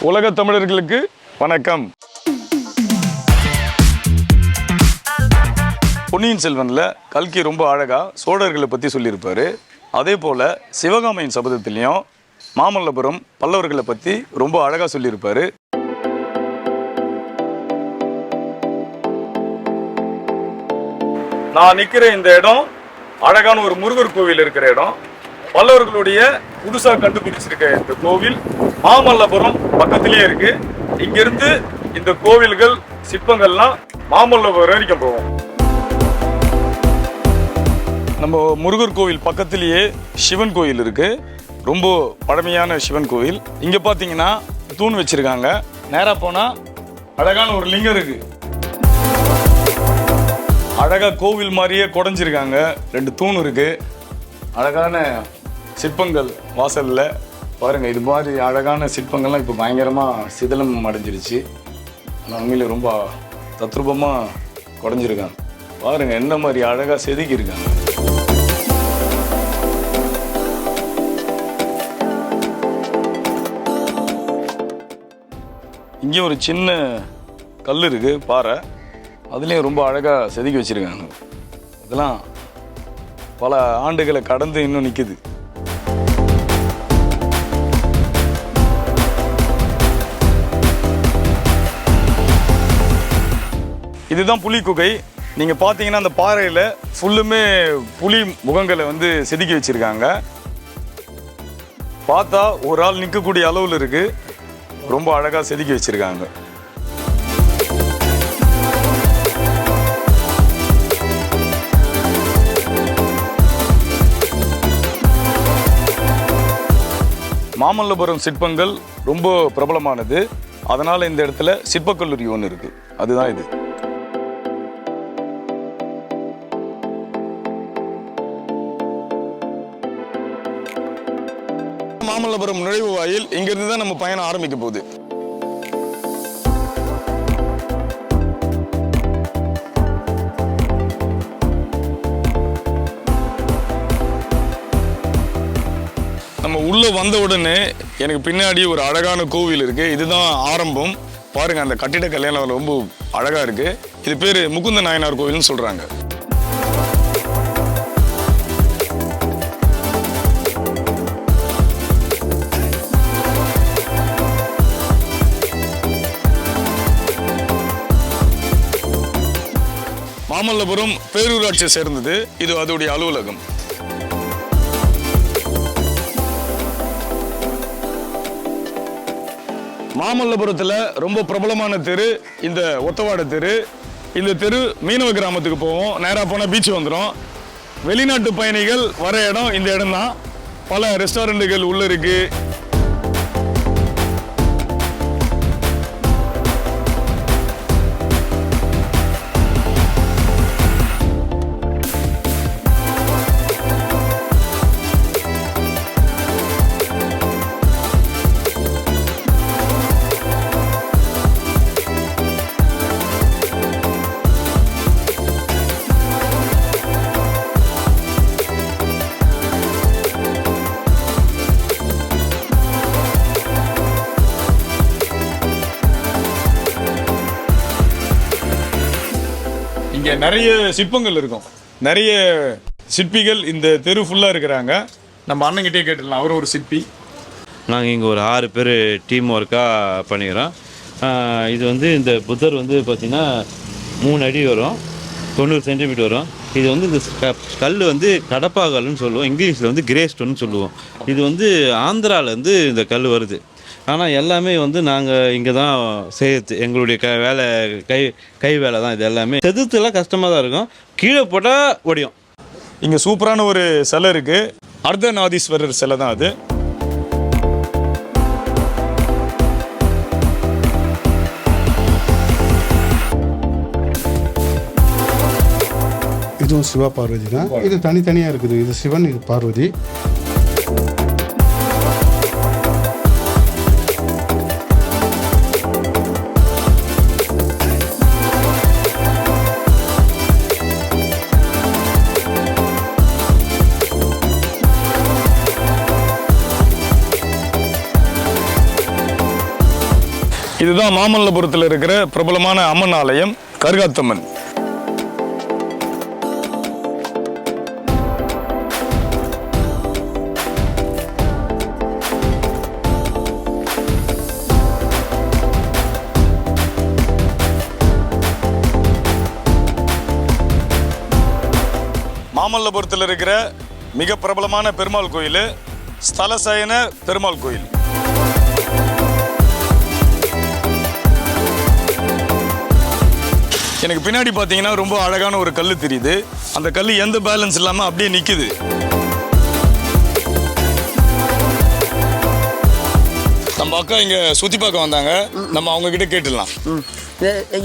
உலக தமிழர்களுக்கு வணக்கம். பொன்னியின் செல்வன்ல கல்கி ரொம்ப அழகா சோழர்களை பற்றி சொல்லியிருப்பாரு. அதே போல் சிவகாமியின் சபதத்திலையும் மாமல்லபுரம் பல்லவர்களை பற்றி ரொம்ப அழகாக சொல்லியிருப்பாரு. நான் நிற்கிற இந்த இடம் அழகான ஒரு முருகர் கோவில் இருக்கிற இடம். பல்லவர்களுடைய புதுசாக கண்டுபிடிச்சிருக்க இந்த கோவில் மாமல்லபுரம் பக்கத்திலேயே இருக்கு. இங்கிருந்து இந்த கோவில்கள் சிற்பங்கள்லாம் மாமல்லபுரம் வரைக்கும் போவோம். நம்ம முருகர் கோவில் பக்கத்திலேயே சிவன் கோவில் இருக்கு. ரொம்ப பழமையான சிவன் கோவில். இங்க பாத்தீங்கன்னா தூண் வச்சிருக்காங்க. நேரா போனா அழகான ஒரு லிங்கம் இருக்கு. அழகா கோவில் மாதிரியே குடைஞ்சிருக்காங்க. 2 தூண் இருக்கு. அழகான சிற்பங்கள் வாசல்ல பாருங்க. இது மாதிரி அழகான சிற்பங்கள்லாம் இப்போ பயங்கரமா சிதிலம் அடைஞ்சிருச்சு. உண்மையில ரொம்ப தத்ரூபமா குடைஞ்சிருக்காங்க. பாருங்க என்ன மாதிரி அழகா செதுக்கி இருக்காங்க. இங்கே ஒரு சின்ன கல் இருக்கு, பாறை. அதுலேயும் ரொம்ப அழகாக செதுக்கி வச்சுருக்காங்க. இதெல்லாம் பல ஆண்டுகளை கடந்து இன்னும் நிற்குது. இதுதான் புலி குகை. நீங்கள் பார்த்தீங்கன்னா அந்த பாறையில் ஃபுல்லுமே புலி முகங்களை வந்து செதுக்கி வச்சுருக்காங்க. பார்த்தா ஒரு ஆள் நிற்கக்கூடிய அளவில் இருக்குது. ரொம்ப அழகாக செதுக்கி வச்சுருக்காங்க. மாமல்லபுரம் சிற்பங்கள் ரொம்ப பிரபலமானது. அதனால் இந்த இடத்துல சிற்பக்கல்லூரி ஒன்று இருக்கு. அதுதான் இது. மாமல்லபுரம் நுழைவு வாயில். இங்கிருந்து தான் நம்ம பயணம் ஆரம்பிக்க போகுது. நம்ம உள்ள வந்த உடனே எனக்கு பின்னாடி ஒரு அழகான கோவில் இருக்கு. இதுதான் ஆரம்பம். பாருங்க அந்த கட்டிட கல்யாணம் ரொம்ப அழகா இருக்கு. இது பேரு முகுந்த நாயனார் கோவில்னு சொல்றாங்க. மாமல்லபுரம் பேரூராட்சியை சேர்ந்தது. இது அதோடைய அலுவலகம். மாமல்லபுரத்தில் ரொம்ப பிரபலமான தெரு இந்த ஒத்தவாட தெரு. இந்த தெரு மீனவ கிராமத்துக்கு போவோம். நேராக போனால் பீச் வந்துடும். வெளிநாட்டு பயணிகள் வர இடம் இந்த இடம் தான். பல ரெஸ்டாரண்ட்டுகள் உள்ள இருக்கு. இங்கே நிறைய சிற்பங்கள் இருக்கும். நிறைய சிற்பிகள் இந்த தெரு ஃபுல்லாக இருக்கிறாங்க. நம்ம அண்ணங்கிட்டே கேட்டுடலாம். அவரும் ஒரு சிற்பி. நாங்கள் இங்கே ஒரு 6 பேர் டீம் ஒர்க்காக பண்ணிக்கிறோம். இது வந்து இந்த புத்தர் வந்து பார்த்திங்கன்னா 3 அடி வரும், 90 சென்டிமீட்டர் வரும். இது வந்து இந்த கல் வந்து கடப்பாகல்னு சொல்லுவோம். இங்கிலீஷில் வந்து கிரே ஸ்டோன்னு சொல்லுவோம். இது வந்து ஆந்திராவிலேருந்து இந்த கல் வருது. ஆனால் எல்லாமே வந்து நாங்கள் இங்கே தான் செய்யறது. எங்களுடைய வேலை கை வேலை தான். இது எல்லாமே செதுத்துலாம் கஷ்டமாக தான் இருக்கும். கீழே போட்டால் ஒடியும். இங்கே சூப்பரான ஒரு சிலை இருக்குது. அர்த்தநாதீஸ்வரர் சிலை தான் அது. இதுவும் சிவா பார்வதி தான். இது தனித்தனியாக இருக்குது. இது சிவன், இது பார்வதி. இதுதான் மாமல்லபுரத்தில் இருக்கிற பிரபலமான அம்மன் ஆலயம் கருகாத்தம்மன். மாமல்லபுரத்தில் இருக்கிற மிக பிரபலமான பெருமாள் கோயில் ஸ்தலசயன பெருமாள் கோயில். எனக்கு பின்னாடி பார்த்தீங்கன்னா ரொம்ப அழகான ஒரு கல் தெரியுது. அந்த கல் எந்த பேலன்ஸ் இல்லாமல் அப்படியே நிற்குது. நம்ம அக்கா இங்கே சுற்றி பார்க்க வந்தாங்க, நம்ம அவங்க கிட்ட கேட்டுடலாம்.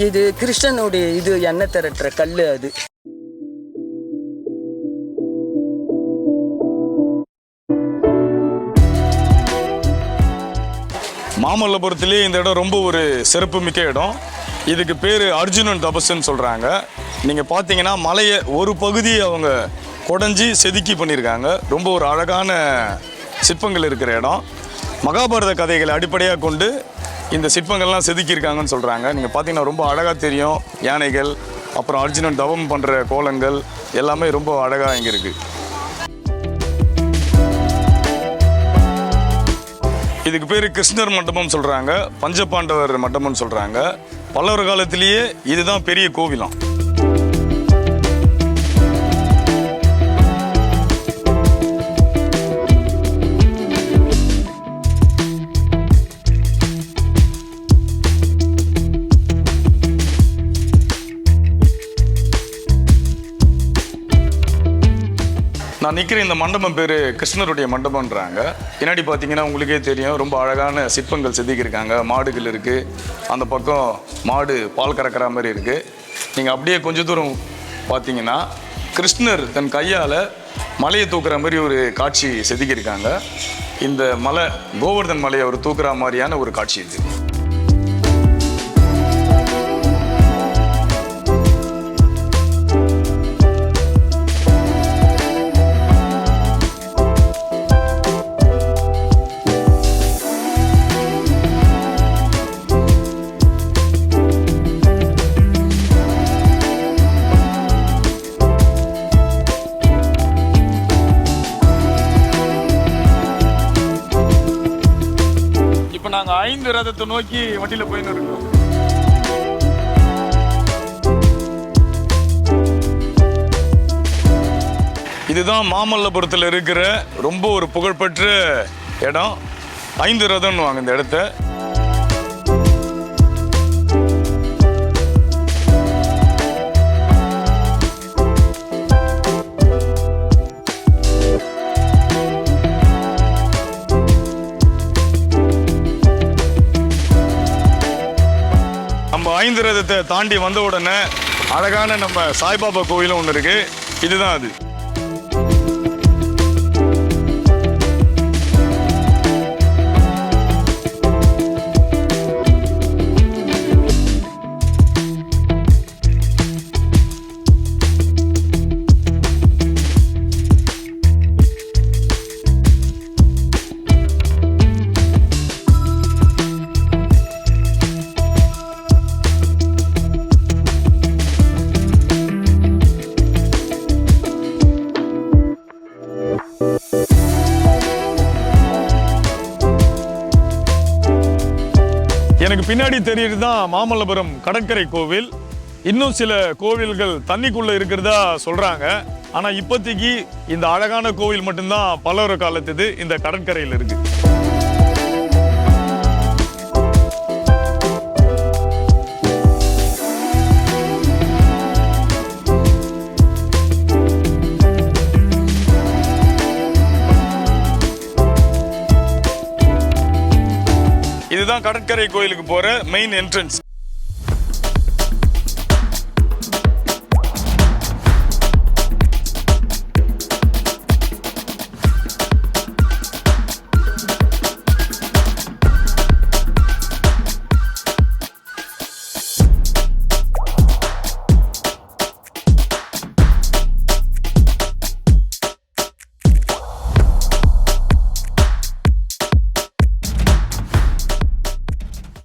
இது கிருஷ்ணனுடைய இது எண்ணெய் திரட்டுற கல். அது மாமல்லபுரத்திலே இந்த இடம் ரொம்ப ஒரு சிறப்பு மிக்க இடம். இதுக்கு பேர் அர்ஜுனன் தபஸ்ன்னு சொல்கிறாங்க. நீங்கள் பார்த்தீங்கன்னா மலையை ஒரு பகுதியை அவங்க குடஞ்சி செதுக்கி பண்ணியிருக்காங்க. ரொம்ப ஒரு அழகான சிற்பங்கள் இருக்கிற இடம். மகாபாரத கதைகளை அடிப்படையாக கொண்டு இந்த சிற்பங்கள்லாம் செதுக்கியிருக்காங்கன்னு சொல்கிறாங்க. நீங்கள் பார்த்தீங்கன்னா ரொம்ப அழகாக தெரியும். யானைகள், அப்புறம் அர்ஜுனன் தவம் பண்ணுற கோலங்கள் எல்லாமே ரொம்ப அழகாக இங்கே இருக்குது. இதுக்கு பேர் கிருஷ்ணர் மண்டபம் சொல்கிறாங்க, பஞ்சபாண்டவர் மண்டபம்னு சொல்கிறாங்க. பல்லவர் காலத்திலேயே இதுதான் பெரிய கோவிலாம். நான் நிற்கிற இந்த மண்டபம் பேர் கிருஷ்ணருடைய மண்டபம்ன்றாங்க. பின்னாடி பார்த்தீங்கன்னா உங்களுக்கே தெரியும், ரொம்ப அழகான சிற்பங்கள் செதுக்கியிருக்காங்க. மாடுகள் இருக்குது, அந்த பக்கம் மாடு பால் கறக்கிற மாதிரி இருக்குது. நீங்கள் அப்படியே கொஞ்சம் தூரம் பார்த்தீங்கன்னா கிருஷ்ணர் தன் கையால் மலையை தூக்குற மாதிரி ஒரு காட்சி செதுக்கியிருக்காங்க. இந்த மலை கோவர்தன் மலையை அவர் தூக்குற மாதிரியான ஒரு காட்சி இது. நாங்கள் 5 ரதத்தை நோக்கி வண்டியில் போயின்னு இருக்கோம். இதுதான் மாமல்லபுரத்தில் இருக்கிற ரொம்ப ஒரு புகழ்பெற்ற இடம். 5 ரதம்னு வாங்க இந்த இடத்த. நம்ம 5 ரதத்தை தாண்டி வந்த உடனே அழகான நம்ம சாய்பாபா கோயிலும் ஒன்று இருக்கு. இதுதான் அது. எனக்கு பின்னாடி தெரியுது தான் மாமல்லபுரம் கடற்கரை கோவில். இன்னும் சில கோவில்கள் தண்ணிக்குள்ள இருக்கிறதா சொல்றாங்க. ஆனா இப்போதைக்கு இந்த அழகான கோவில் மட்டும்தான் பல்லவர் காலத்துது இந்த கடற்கரையில் இருக்கு. இதுதான் கடற்கரை கோயிலுக்கு போற மெயின் என்ட்ரன்ஸ்.